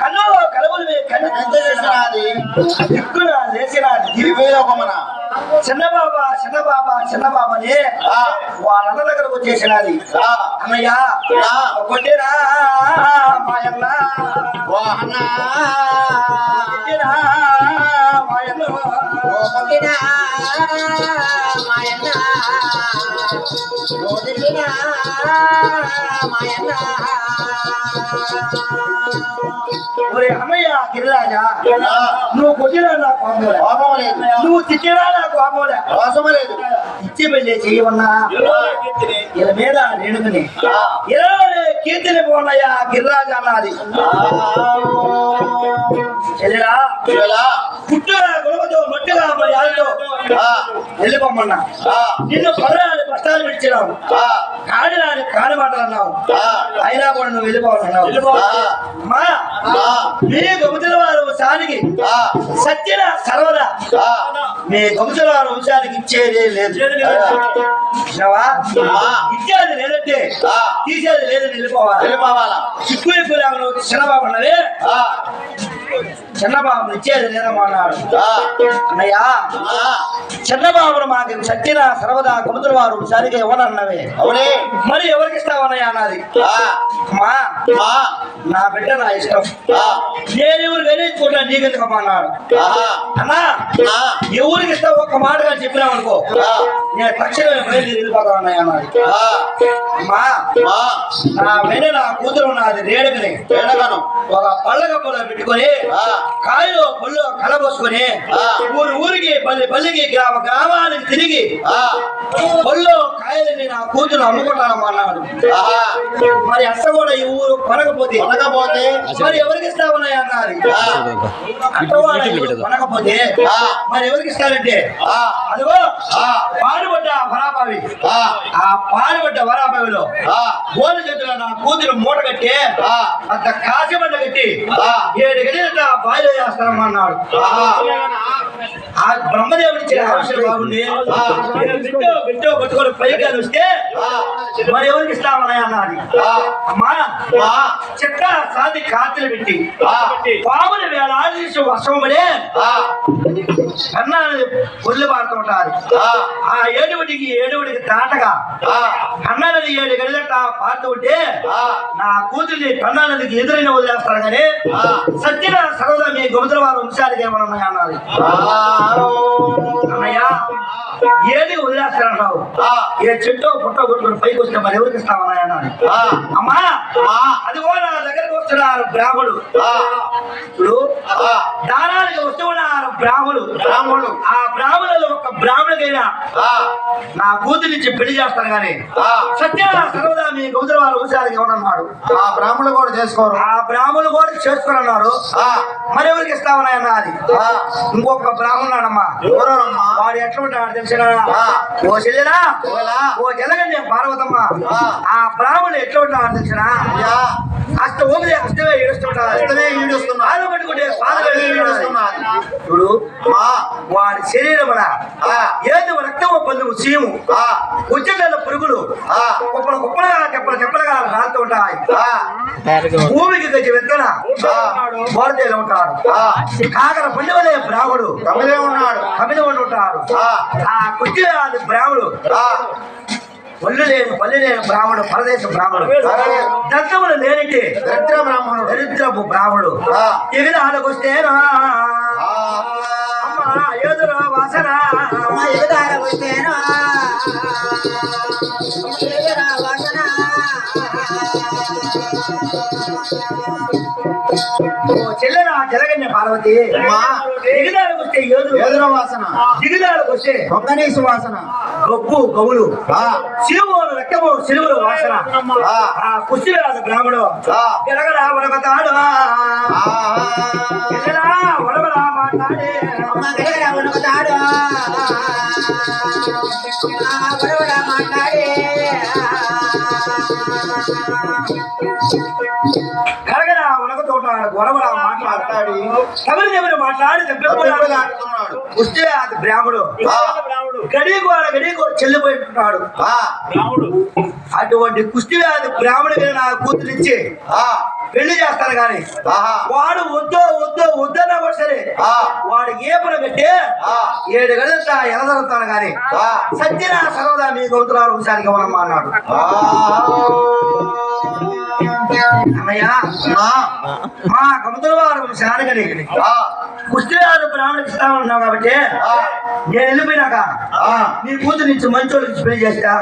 కన్ను కలబులు కన్ను ఎంత చేసినది దిక్కున లేచినది దివ్యలోకమన చిన్నబాబని వాళ్ళన్న దగ్గరకు వచ్చేసినది అన్నయ్య కొట్టేరా మాయన్న మాయన్న ఒరే అమ్మయ్య గిరిరాజా నువ్వు కొట్టినా నా కోపం లేదు నువ్వు తిట్టినా నా కోపం లేదు ఇచ్చి పెళ్ళి చేయమన్నా ఇలా మీద నేడుకుని ఇలా కీర్తిని పోన్నాయా గిరిరాజా అన్నది చెల్లెలా పుట్టు గొడవతో మట్టిగా మరి ఆడితో వెళ్ళిపోమన్నా నిన్ను పర్రాని కష్టాలు విడిచినావు కాడిరాని కాని మాటలు అన్నావు అయినా కూడా నువ్వు వెళ్ళిపోవాలన్నావు అమ్మా మీ గొప్పల వారు వంశానికి సత్యన సర్వదా మీ గొప్పల వారు వంశానికి ఇచ్చేది లేదు ఇచ్చేది లేదంటే తీసేది లేదని వెళ్ళిపోవాలా చిక్కు ఎక్కువ చిన్నబాబు అన్నది చిన్నబాబుని ఇచ్చేది లేదమ్మా అన్నాడు అన్నయ్య చిన్నబాబును మాకు సత్యన సర్వదా గొప్పల వారు వంశానికి ఇవ్వనన్నవే అవునే మరి ఎవరికి ఇస్తావన్నయ్య అన్నది అమ్మా నా బిడ్డ నా ఇష్టం నేను ఎవరు గణించుకుంటా నీకెందుకమ్మా అన్నాడు అన్నా ఎవరికి ఇస్తా ఒక్క మాటగా చెప్పినావు అనుకో నేను తక్షణమే బయలుదేరి వెళ్ళిపోతా అన్నయ్య అన్నది అమ్మా నా వెన్న నా కూతురు ఉన్నది రేడుకని ఒక పళ్ళ గబ్బలో పెట్టుకొని కాయలో పళ్ళు కలబోసుకొని ఊరికి పల్లికి గ్రామానికి తిరిగి పళ్ళు కాయలని నా కూతురు అమ్ముకుంటానమ్మా అన్నాడు మరి అట్ట కూడా ఈ ఊరు కొనకపోతే మరి ఎవరికి ఇస్తామన్నాయి అన్నారు కొనకపోతే మరి ఎవరికి ఇస్తారంటే అదిగో పాడుబడ్డ వరాబావి ఆ పాడుబడ్డ వరాబావిలో గోలు చేతుల నా కూతురు మూట కట్టి అంత కాసిబండ కట్టి 7 గడియల బాయిలో చేస్తారమ్మా అన్నాడు ఆ బ్రహ్మదేవుడి ఇచ్చిన ఆలోచన బాగుంది బిడ్డో పట్టుకొని పైకి వస్తే మరి ఎవరికి ఇస్తామన్నాయి అన్నది అమ్మా చెక్క సాది కాతులు పెట్టి పాములు వేళ ఆదేశం వర్షం పడే అన్నాన్ని ఒళ్ళు పాడుతుంటారు ఆ ఏడుగుడికి దాటగా అన్నది 7 గడిలట పాడుతూ ఉంటే నా కూతుర్ని కన్నా నదికి ఎదురైన వదిలేస్తారు కానీ సత్యన సర్వదా మీ గొప్పల వారు వంశానికి ఏమన్నా అన్నది అన్నయ్య ఏది వదిలేస్తారంటావు ఏ చెట్టో పుట్టో కొట్టుకుని పైకి వస్తే మరి ఎవరికి ఇస్తామన్నాయ అన్నది అమ్మా అది కూడా నా దగ్గరకు వస్తున్నారు బ్రాహ్మణుడు ఇప్పుడు దానానికి వస్తూ ఉన్నారు బ్రాహ్మణుడు ఆ బ్రాహ్మణులు ఒక బ్రాహ్మణుడికైనా నా కూతురు నుంచి పెళ్లి చేస్తాను కానీ సత్యాన సర్వదా మీ గౌతల వారు వంశానికి ఏమన్నాడు ఆ బ్రాహ్మణులు కూడా చేసుకోరు ఆ బ్రాహ్మణులు కూడా చేసుకోరన్నారు మరి ఎవరికి ఇస్తామన్నాయ అన్నది ఇంకొక బ్రాహ్మణుడమ్మా వాడు ఎట్లా ఉంటాడు తెలిసిన ఓ చెల్లెనా ఓ జలగండి పార్వతమ్మ ఆ బ్రాహ్మణుడు ఎట్లా ఉంటాడు తెలిసిన అష్టమే ఈడుస్తున్నాడు పట్టుకుంటే చూడు వాడి శరీరం ఏది రక్తము పొందుకు సీము ఉచ్చల పురుగులు కుప్పలుగా రాలుతూ ఉంటాయి భూమికి గచ్చి వెత్తన బోరదేలు ఉంటాడు కాకర పండుగలే బ్రాహ్మడు కమిలి ఉంటాడు ఆ కుచ్చి బ్రాహ్మడు పళ్ళు లేని బ్రాహ్మణుడు పరదేశ బ్రాహ్మణుడు దత్తములు లేనిటి దరిద్రపు బ్రాహ్మణుడు ఎగిరాలకు వస్తే ఎదురు వాసన ఎగిరాలకు వస్తేనా చెల్లెనా జలగన్య పార్వతి దిగుదాలకు వస్తే ఎదురు వాసన దిగుదాలకు వస్తే ఒక్కనీసు వాసన గొప్పు గవులు శివుడు రక్తము సిలువులు వాసన ఆ కుష్టిరాజ బ్రాహ్మణుడు ఎరగడా వడగతాడు వడబడా మాట్లాడే వడగతాడు వడబడా మాట్లాడే కరగడా వడగతోటాడు గొడవలా మాట్లాడతాడు ఎవరు మాట్లాడి వస్తే అది బ్రాహ్మడు గడియకు చెల్లిపోయింటున్నాడు. అటువంటి కుష్టి వ్యాధి బ్రాహ్మడికి నా కూతురిచ్చి పెళ్లి చేస్తాను కానీ వాడు వద్దన్నా కూడా సరే వాడికి ఏ పని పెట్టి 7 గంటల ఎనదలుతాను కానీ సత్యన సర్వదా మీ గౌతురాలు వంశానికి ఇవ్వనమ్మా అన్నాడు. అన్నయ్య మా గౌతుల వారు వంశానికని కుష్టి వ్యాధి బ్రాహ్మడికి ఇస్తామన్నావు కాబట్టి నేను వెళ్ళిపోయినాక నీ కూతురు నుంచి మంచోళ్ళకి పెళ్లి చేస్తా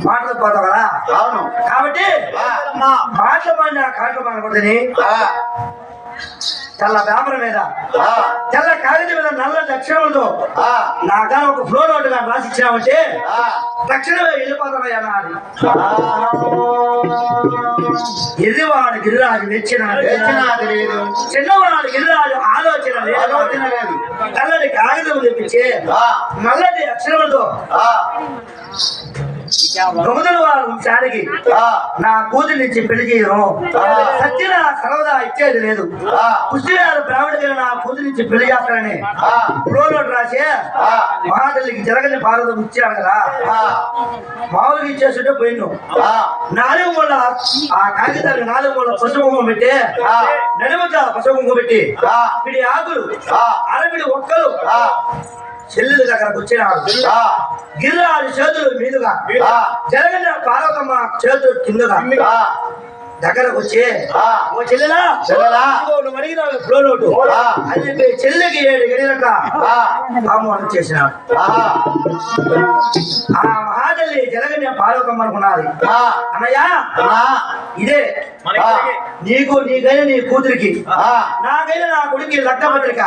మాటలు పోతావు కదా. అవును కాబట్టి మాటలు మాడిన కాటలు మానకూడదని తెల్ల పేపర్ మీద తెల్ల కాగితం మీద నల్ల అక్షరములతో నాగా ఒక ఫ్లో నోట్ గా రాసి ఇచ్చామంటే తక్షణమే వెళ్ళిపోతామయ్యా నాది. ఎదివాడు గిరిరాజు మెచ్చినాది లేదు, చిన్నవాడు గిరిరాజు ఆలోచన లేదు. తెల్లటి కాగితం తెప్పించి నల్లటి అక్షరములతో దొంగల వారు వంశానికి నా కూతురు నుంచి పెళ్లి చేయను, సత్యన సర్వదా ఇచ్చేది లేదు, కుష్టివారు బ్రాహ్మడికి నా కూతురు నుంచి పెళ్లి చేస్తానని ప్రోనోట్ రాసి మహాతల్లికి జరగని భారతం ఇచ్చాడు కదా. మామూలుగా ఇచ్చేస్తుంటే పోయిను 4 మూల ఆ కాగితానికి 4 మూల పసుపు కుంకుమ పెట్టి నడుముక పసుపు కుంకుమ పెట్టి పిడి ఆకులు అరపిడి ఒక్కలు చెల్లెలు దగ్గరకు వచ్చినాడు. గిరిరాజు చేతులు మీదుగా జరగని పార్వతమ్మ చేతులు కిందగా దగ్గరకు వచ్చి ఓ చెల్లెలా నువ్వు అడిగినావు ఫ్లోనోటు అని చెప్పి చెల్లెకి 7 గడియలక ఆమోదం చేసినాడు. ఆ మహాతల్లి జరగని పార్వతమ్మ అనుకున్నది, అన్నయ్య ఇదే నీకైనా నీ కూతురికి నాకైనా నా కొడుకు లగ్న పత్రిక.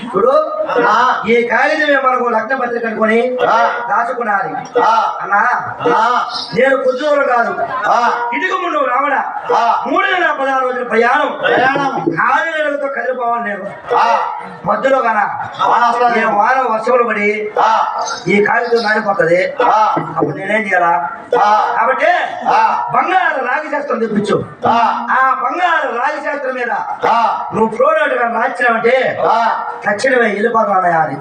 ఇప్పుడు ఈ కాగితమే మనకు లగ్న పత్రిక అనుకుని దాచుకున్నది. అన్నా నేను కుదూరు కాదు, ఇటుకు ముందు రావణ 3 నెలల 16 రోజుల ప్రయాణం 4 నెలలతో కదిలిపోవాలి. నేను మధ్యలో కన వారం వర్షములు పడి ఈ కాగితం నాడిపోతుంది. అప్పుడు నేనేం చేయాలా? కాబట్టి బంగారు రాగిశాస్త్రం తెప్పించు. ఆ బంగారు రాగిశాస్త్రం మీద నువ్వు ప్రోడక్ట్ గా రాసినావంటే తక్షణమే వెళ్ళిపోతున్నాయా అని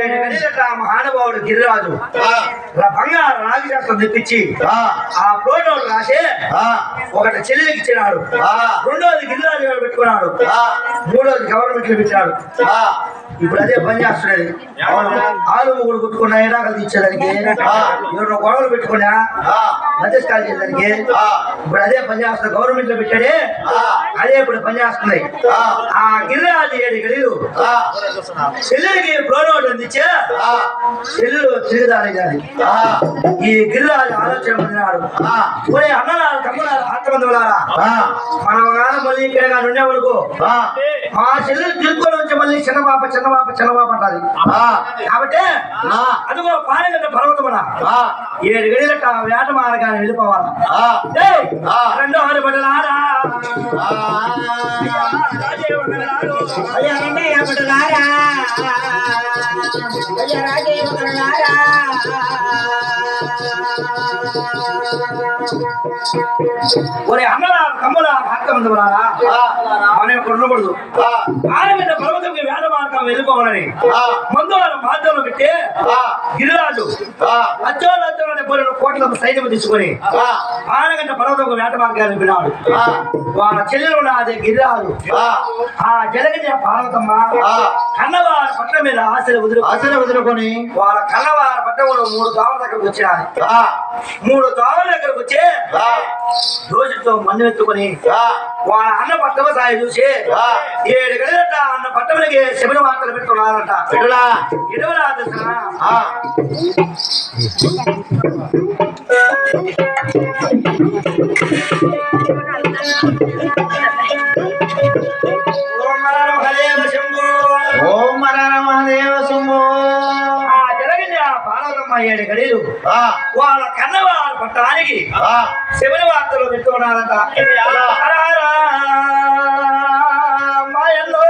7 గడియలట మహానుభావుడు గిరిరాజు బంగారు రాగిశాస్త్రం తెప్పించి ఆ ప్రోడక్ట్ రాసి ఒకటి చెల్లెలికి ఇచ్చినాడు, 2వది గిరిరాజు గారు పెట్టుకున్నాడు, 3వది గవర్నమెంట్ లో పెట్టాడు. ఇప్పుడు అదే పని చేస్తున్నది. ఆలు ముగ్గురు కొట్టుకున్నా ఎడాకలు తీర్చేదానికి, ఎవరు గొడవలు పెట్టుకున్నా మధ్యస్థాలు చేయడానికి ఇప్పుడు అదే పని చేస్తున్నారు. గవర్నమెంట్ లో పెట్టాడే అదే ఇప్పుడు పని చేస్తున్నాయి. ఆ గిరిరాజు 7 గడియలు చెల్లెలికి ప్రోనోట్ అందించే చెల్లెలు తిరుగుదారు. ఈ గిరిరాజు ఆలోచన పొందినాడు, ఒరే అన్నలారు తమ్ములారు ఆత్మబంధువులారా, మనం కాదు మళ్ళీ ఇక్కడ కానీ ఉండే వరకు మా చెల్లెలు తిరుగుకొని వచ్చి మళ్ళీ చిన్నబాప అంటారు. కాబట్టి అదిగో పానగంట పర్వతమన 7 గడియలట వేట మార్గాన్ని వెళ్ళిపోవాలి. 2 ఆరు బట్టలారా ఒరే అన్నలా తమ్ములా ఆత్మబంధువులారా, మనం ఇక్కడ ఉండకూడదు. పానగంట పర్వతంకి వేట మార్గం వెళ్ళిపోవాలని ముందు వాళ్ళ మార్గంలో పెట్టి గిరిరాజు అచ్చోళ్ళ కోట్ల సైన్యం తీసుకొని పానగంట పర్వతం వేట మార్గాన్ని వినాడు. వాళ్ళ చెల్లెలు ఉన్నది గిరిరాజు ఆ జలగజ పార్వతమ్మ కన్నవారి పట్ల మీద ఆశలు వదులుకొని వాళ్ళ కన్నవారి పట్ల 3 దోవల దగ్గరకు వచ్చినారు. 3 దోవల దగ్గరకు వచ్చి రోజుతో మన్ను ఎత్తుకొని వాళ్ళ అన్న పట్టవ సాయి చూసి 7 గడియలట అన్న పట్టవలకి శబరి వార్తలు పెట్టుకున్నారంట. ఇడవలా తెలుసా? ఓం మహాదేవ శంభో. జరగని పార్వతమ్మ 7 గడియలు వాళ్ళ కన్నవారి పట్టడానికి శబరి వార్తలు పెట్టుకున్నారంట. మాయల్లో